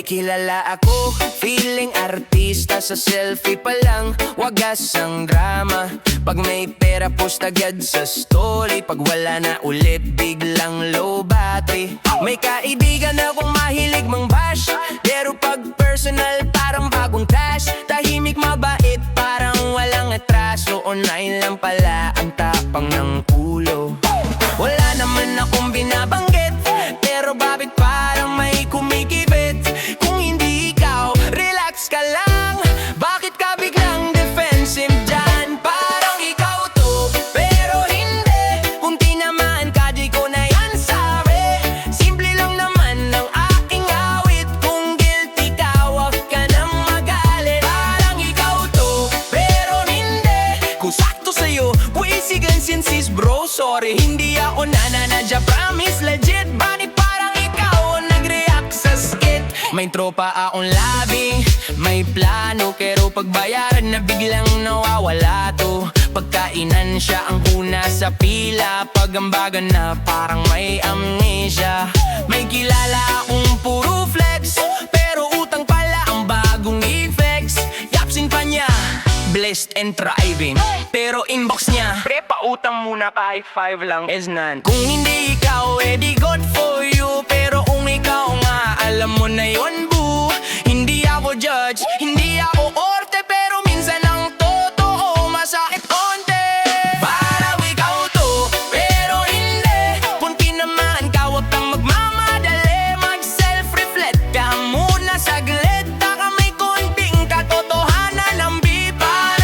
May kilala ako, feeling artista. Sa selfie pa lang, wagas ang drama. Pag may pera, post agad sa story. Pag wala na ulit, biglang low battery. May kaibigan akong mahilig mang bash, pero pag personal, parang bagong cash. Tahimik, mabait, parang walang atraso. Online lang pala ang tapang ng ulo. Wala naman akong binabanggit, pero bakit parang may kumikibit? Kung hindi ikaw, relax ka lang. Bakit ka biglang defensive dyan? Parang ikaw to, pero hindi. Kung tinamaan ka, di ko na yan sabi. Simple lang naman ang aking awit. Kung guilty ka, wag ka nang magalit. Parang ikaw to, pero hindi. Kung sakto sa'yo, buwisigan since bro. Sorry, hindi ako nananadya, promise legit. Bakit parang ikaw ang nag-react sa skit? May tropa akong labing, may plano, pero pagbayaran na biglang nawawala to. Pagkainan siya ang una sa pila, pagambagan na parang may amnesia. May kilala akong puro flex, pero utang pala ang bagong effects. Yapsin pa niya, blessed and thriving, pero inbox niya, pre, pautang muna kahit 5 lang is none. Kung hindi ikaw, edi good for you. Pero kung ikaw nga, alam mo na yun, boo. Hindi ako judge, hindi ako orte, pero minsan ang totoo masakit konti. Parang ikaw to, pero hindi. Kung tinamaan ka, wag kang magmamadali. Mag-self-reflect ka muna saglit. Baka may konting katotohanan ng bipa.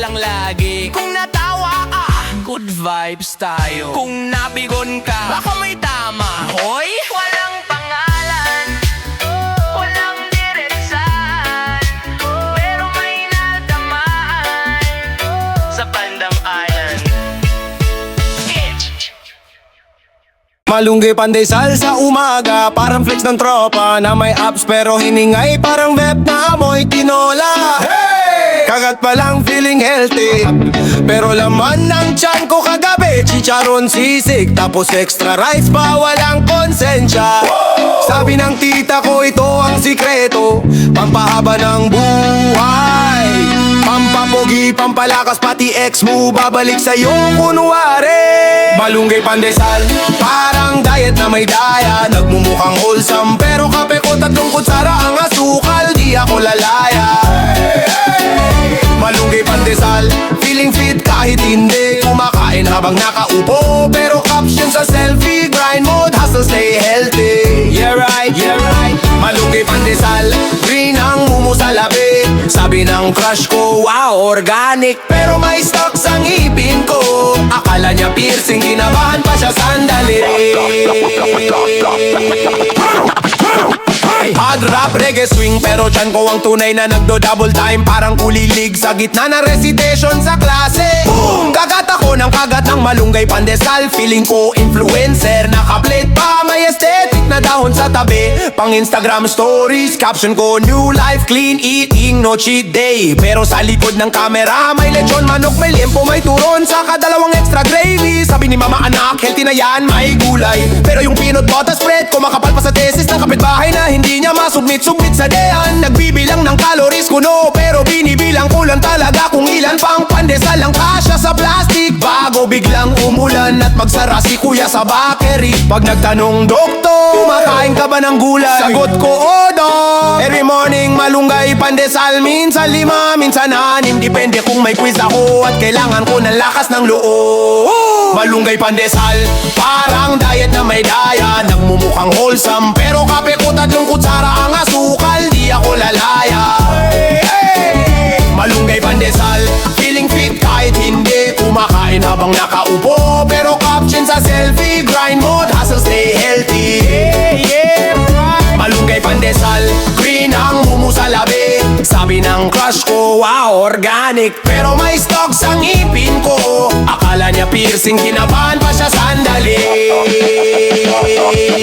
Lagi. Kung natawa ka, good vibes tayo. Kung nabigon ka, baka may tama. Hoy! Walang pangalan, walang diretsahan, pero may natamaan sa Pandan Island. Malunggay pandesal sa umaga, parang flex ng tropa na may abs pero hiningay parang web na amoy tinola. Hey! Kagat pa lang feeling healthy, pero laman ng tiyan ko kagabi chicharon sisig, tapos extra rice pa walang konsensya. Sabi ng tita ko ito ang sikreto, pampahaba ng buhay, pampapogi, pampalakas, pati ex mo babalik sa'yo kunwari. Malunggay pandesal, parang diet na may daya, nagmumukhang wholesome, pero kape ko 3 kutsara ang asukal, di ako lalaya. Malunggay pandesal, feeling fit kahit hindi kumakain habang nakaupo, pero caption sa selfie, grind mode, hustle, stay healthy. Yeah right, yeah right. Malunggay pandesal, green ang mumu sa labi. Sabi ng crush ko, wow, organic, pero may stocks ang ipin ko. Akala niya piercing, ginabahan pa siya sandali. Hard rap, reggae swing, pero tiyan ko ang tunay na nagdo-double time. Parang ulilig sa gitna ng recitation sa klase. Boom! Kagat ako ng kagat ng malunggay pandesal. Feeling ko influencer, naka-plate pa, may aesthetic na dahon sa tabi. Pang Instagram stories, caption ko new life, clean eating, no cheat day. Pero sa likod ng camera, may lechon, manok, may liempo, may turon, saka 2 extra gravy. Sabi ni mama, anak, healthy na yan, may gulay. Pero yung peanut butter spread ko makapal pa sa tesis ng kapitbahay na hindi niya masubmit sa dean. Nagbibilang ng calories ko, no, pero binibilang ko lang talaga kung ilan pang pandesal ang kasya sa plastic. Bago biglang umulan at magsara si kuya sa bakery. Pag nagtanong, doktor, kumakain ka ba ng gulay? Sagot ko, oh dog. Every morning malunggay pandesal, minsan 5, minsan 6. Depende kung may quiz ako at kailangan ko ng lakas ng loob. Malunggay pandesal, parang diet na may daya, nagmumukhang wholesome, pero kape ko 3 kutsara ang asukal, di ako lalaya. Malunggay pandesal, feeling fit kahit hindi kumakain habang nakaupo, pero caption sa selfie, grind mode, hustle, stay healthy. Malunggay pandesal, green ang mumu sa labi. Sabi ng crush ko, wow, organic, pero may stocks ang ipin ko. Akala niya piercing, kinabahan pa siya sandali.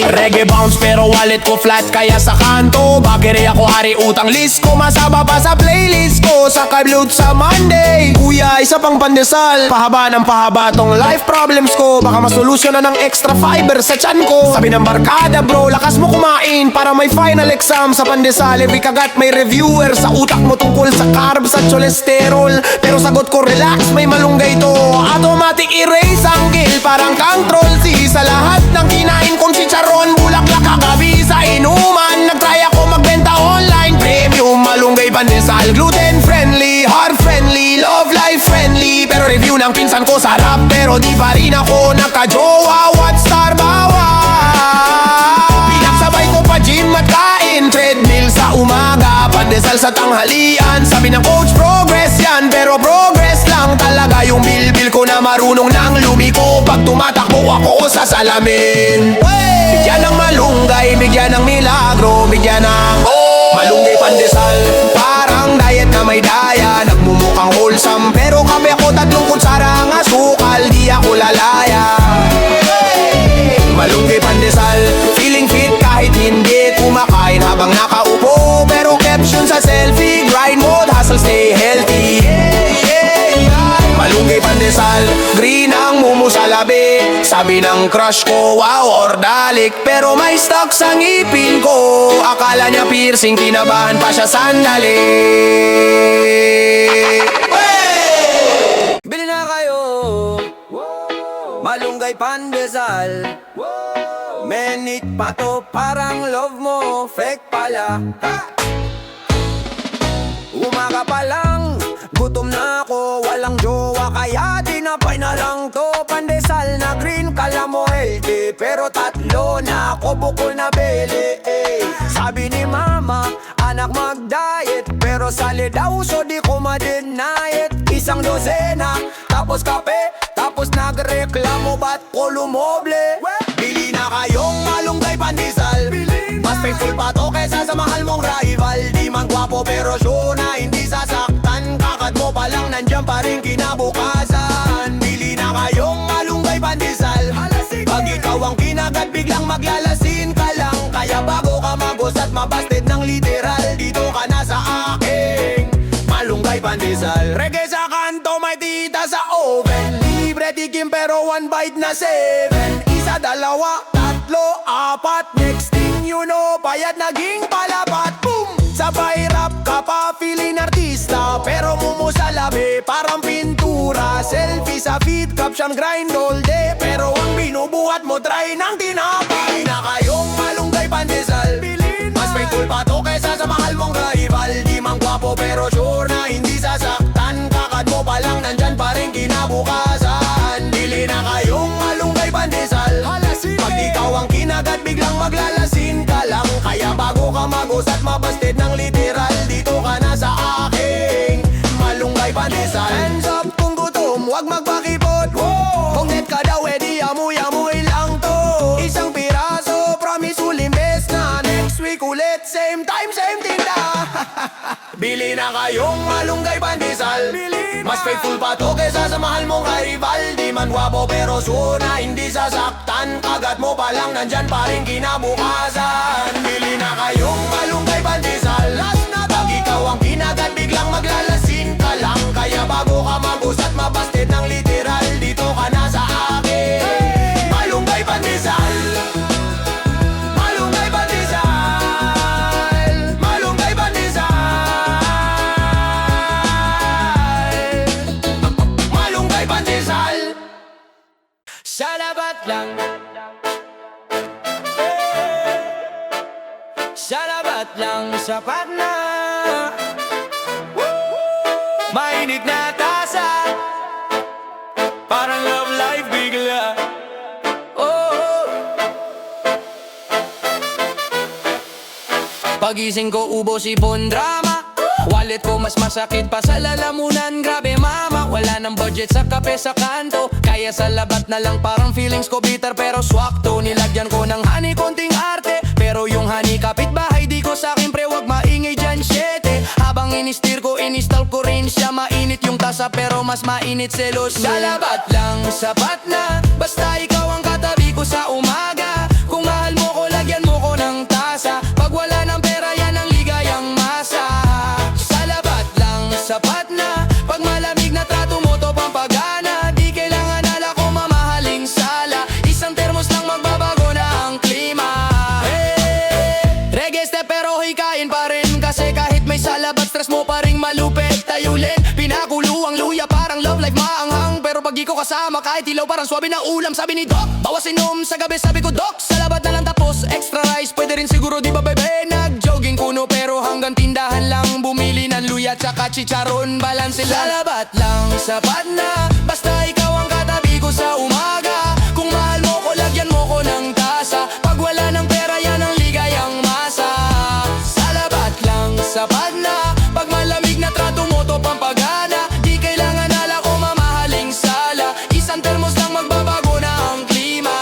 Reggae bounce pero wallet ko flat kaya sa kanto. Bakit ako hari utang list ko, masama pa sa playlist ko. Saka loot sa Monday. Kuya, isa pang pandesal, pahaba ng pahaba tong life problems ko. Baka masolusyon na ng extra fiber sa tiyan ko. Sabi ng barkada bro, lakas mo kumain para may final exam sa pandesal. Every kagat may reviewer sa utak mo tungkol sa carbs at cholesterol. Pero sagot ko relax, may malunggay to. Automatic erase ang kill, parang kang troll C. Sa lahat ng kinain kong chicharon, bulaklak kagabi sa inuman. Nagtry ako magbenta online, premium, malunggay pandesal. Gluten friendly, heart friendly, love life friendly. Pero review ng pinsan ko sarap, pero di pa rin ako nakajowa. What star bawal? Pinagsabay ko pa gym at kain, treadmill sa umaga, pandesal sa tanghalian. Sabi ng coach progress yan, pero progress lang talaga yung bilbil ko na marunong nang lumiko. Pag tumatakbo ako sa salamin, bigyan ng malunggay, bigyan ng milagro, bigyan ng malunggay pandesal. Parang diet na may daya, nagmumukhang wholesome, pero kape ako 3 kutsara ang asukal, di ako lalaya. Malunggay pandesal, feeling fit kahit hindi kumakain habang nakaupo. Pero caption sa selfie, grind mode, hustle, stay healthy. Malunggay pandesal, green ang mumu sa labi. Sabi ng crush ko, wow, ordalik. Pero may stock sa ngipin ko. Akala niya piercing, kinabahan pa siya sandali. Bili na kayo, malunggay pandesal. Menit pa to, parang love mo, fake pala. Umaga pa lang, gutom na ako, walang jowa, kaya tinapay na lang to. Pandesal na green, kala mo healthy, pero 3 na ako, bukol na beli. Sabi ni mama, anak mag-diet, pero sali daw, so di ko ma-deny it. 1 dosena, tapos kape, tapos nagreklamo, ba't ko lumoble? Bili na kayong malunggay pandesal, mas faithful pa to kesa sa mahal mong rival. Di man gwapo pero sure na hindi sasaktan. Kakat mo pa lang nandyan pa rin kinabukasan. Bili na kayong malunggay pandesal, pag ikaw ang kinagat biglang maglalasin ka lang. Kaya bago ka magos at mabasted ng literal, dito ka na sa aking malunggay pandesal. Reggae sa kanto, may tita sa oven, libre tikim pero 1 bite na 7. 1, 2, 3, 4, next thing you know, payat naging palapat. Boom! Sabay rap ka pa, feeling artista, pero mumu sa labi, parang pintura. Selfie sa feed, caption grind all day, pero ang binubuhat mo, try ng tinapay. Na kayong malunggay pandesal, mas faithful pa to kesa sa mahal mong rival. Di man gwapo pero sure na hindi sasaktan. Kakad mo pa lang nandyan pa rin kinabukasan. Bili na kayong malunggay pandesal, pag ikaw ang kinagat biglang maglalasin ka lang. Kaya bago ka magos at mabasted ng literal, dito ka na sa aking malunggay pandesal. Hands up kung gutom, wag magpakipot. Kung net ka daw, edi amoy-amoy lang to. 1 piraso, promise ulimbes na next week ulit, same time, same tinda. Bili na kayong malunggay pandesal, mas faithful pa to kesa sa mahal mong rival. Di man gwapo pero sure na hindi sasaktan. Kagat mo pa lang nandyan pa rin kinabukasan. Bili na kayong malunggay pandesal, last na to. Pag ikaw ang kinagat biglang maglalasin ka lang. Kaya bago ka magos at mabasted ng literal, dito ka na sa akin malunggay pandesal. Malunggay pandesal, malunggay pandesal, malunggay pandesal. Salabat lang, salabat lang, sapat na. Mainit na tasa, parang love life bigla. Oh. Pagising ko ubos ipon drama, wallet ko mas masakit pa sa lalamunan. Grabe mama, wala nang budget sa kape sa kanto, kaya sa labat na lang parang feelings ko bitter pero swakto. Nilagyan ko ng honey konting arte, pero yung honey kapitbahay di ko sakin pre, wag maingay dyan 7. Habang inistir ko, inistal ko rin siya, mainit yung tasa usap pero mas mainit selos. Sa labat lang, sapat na, basta ikaw ang katabi ko sa umaga. Kung mahal mo ko, lagyan mo ko ng tasa. Pag wala ng pera, yan ang ligayang masa. Sa labat lang, sapat na, pag malamig na trato mo to pampagana. Di kailangan ala ko mamahaling sala, isang termos lang magbabago na ang klima. Hey, reggae step pero hikain pa rin, kasi kahit may salabat stress mo pa ring malupit tayulin. Pinakulo ang luya parang love life maanghang, pero pag di ko kasama kahit ilaw parang swabe ng ulam. Sabi ni Doc, bawas inom sa gabi, sabi ko Doc, salabat na lang tapos extra rice. Pwede rin siguro di ba bebe, nag-jogging kuno pero hanggang tindahan lang bumili ng luya tsaka chicharon. Balance salabat lang, sapat na, basta ikaw ang katabi ko sa umaga. Kung mahal mo ko, lagyan mo ko ng tasa. Pag wala ng pera, yan ang ligayang masa. Salabat lang, sapat na, pag malamig na trato mo to pampagana. Di kailangan ala ko mamahaling sala, isang termos lang magbabago na ang klima.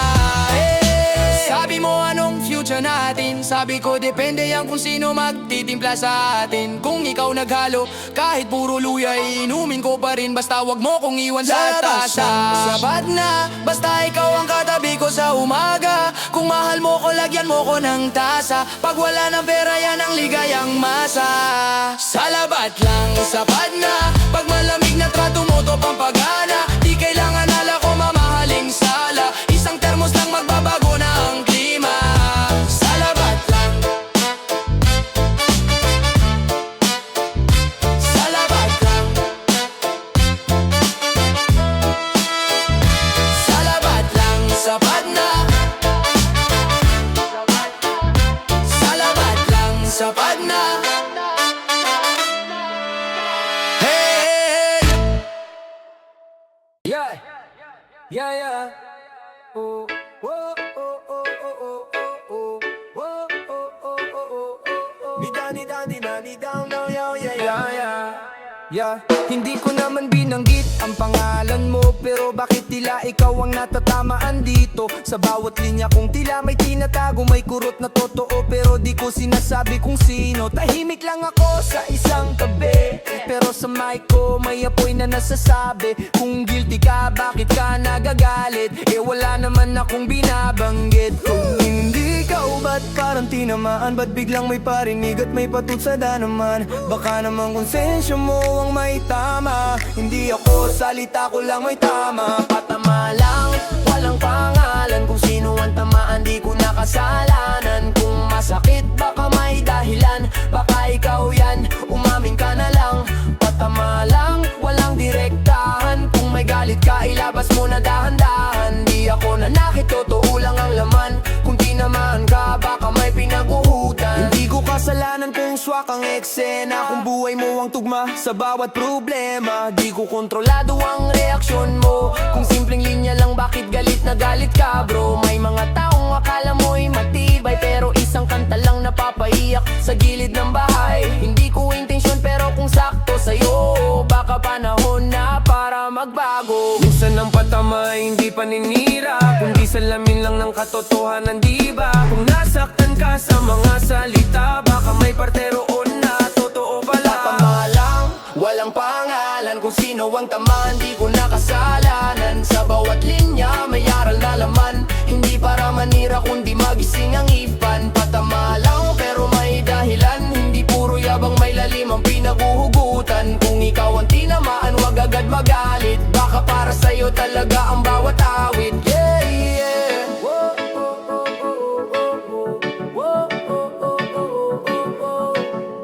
Hey, sabi mo anong future natin, sabi ko depende yan kung sino magtitimpla sa atin. Kung ikaw naghalo, kahit puro luya inumin ko pa rin, basta wag mo kong iwan sa tasa. Sabat na, basta ikaw ang katabi ko sa umaga. Kung mahal mo ko, lagyan mo ko ng tasa. Pag wala ng pera, yan ang ligayang masa. Salabat lang, sapat na, pag malamig na trato mo to pampagana. Di kailangan ala ko mamahaling sala, isang termos lang magbabago na ang klima. Salabat lang, salabat lang, salabat lang, sapat na, salabat lang, sapat na. Hey, yeah, yeah, yeah. Oh, oh, oh, oh, oh, oh, oh, oh, oh, oh, oh, oh, oh. Ni dani down, down, yeah, yeah, yeah, yeah. Yeah, hindi ko naman binanggit ang pangalan mo, pero bakit tila ikaw ang natatamaan dito? Sa bawat linya kong tila may tinatago, may kurot na totoo, pero di ko sinasabi kung sino. Tahimik lang ako sa isang tabi, pero sa mic ko may apoy na nasasabi. Kung guilty ka, bakit ka nagagalit? Eh wala naman akong binabanggit. Kung hindi ikaw, ba't parang tinamaan? Ba't biglang may parinig at may patutsada naman? Baka naman konsensya mo ang may tama, hindi ako salita ko lang may tama. Patama lang, walang pangalan, kung sino ang tamaan di ko nakasalanan. Kung masakit baka may dahilan, baka ikaw yan, umamin ka na lang. Patama lang, walang direktahan, kung may galit ka ilabas mo na dahan-dahan. Di ako nanakit, totoo lang ang laman, kung tinamaan ka baka may pinaguhutan. Hindi ko kasalanan kung swak ang eksena, kung buhay mo ang tugma sa bawat problema. Di ko kontrolado ang reaksyon mo, kung simpleng linya lang bakit galit na galit ka bro. May mga taong akala mo'y matibay, pero isang kanta lang napapaiyak sa gilid ng bahay. Hindi ko intensyon pero kung sakto sa'yo, baka panahon na para magbago. Minsan ang patama hindi paninira, kundi salamin lang ng katotohanan, di ba? Kung nasaktan ka sa mga salita, baka may parte roon na totoo pala. Patama lang, walang pangalan, kung sino ang tamaan di ko nakasalanan. Sa bawat linya may aral na laman, hindi para manira kundi magising ang ipan. Patama lang pero may dahilan, hindi puro yabang, may lalim ang pinaguhugutan. Kung ikaw ang tinamaan wag agad magalit, baka para sa'yo talaga ang bawat awit. Yeah, yeah.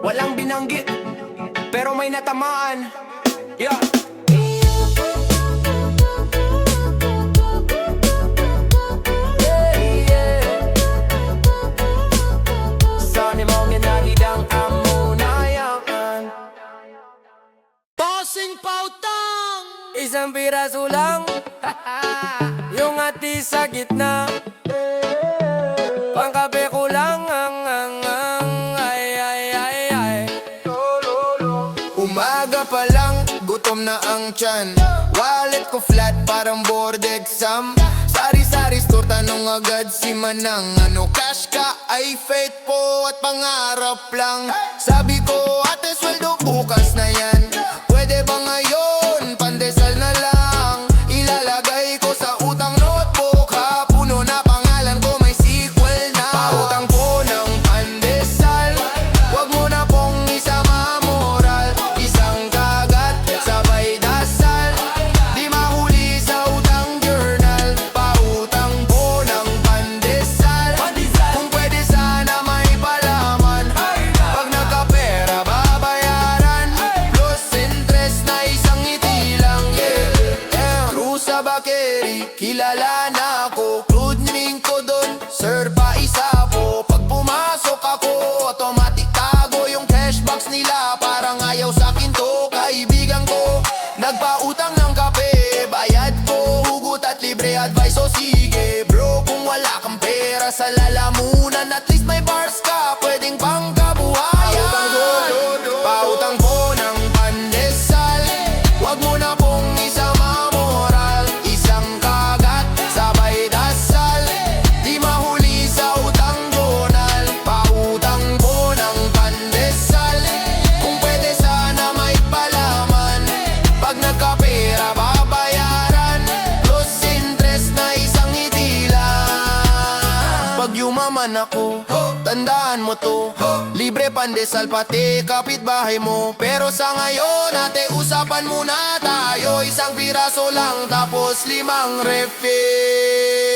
Walang binanggit pero may natamaan. Yeah. Tossing pautang, isang piraso lang. Yung ati sa gitna, pangkape ko lang ay, ay, ay, ay. Umaga pa lang, gutom na ang tiyan. Wallet ko flat, parang board exam. Sari-sari store, tanong agad si Manang. Ano cash ka, ay faith po at pangarap lang. Sabi ko, ate sweldo bukas na yan. Pwede ba ngayon, tikman mo to. Libre pandesal pati kapitbahay mo. Pero sa ngayon ate usapan muna tayo. Isang piraso lang tapos 5 refill.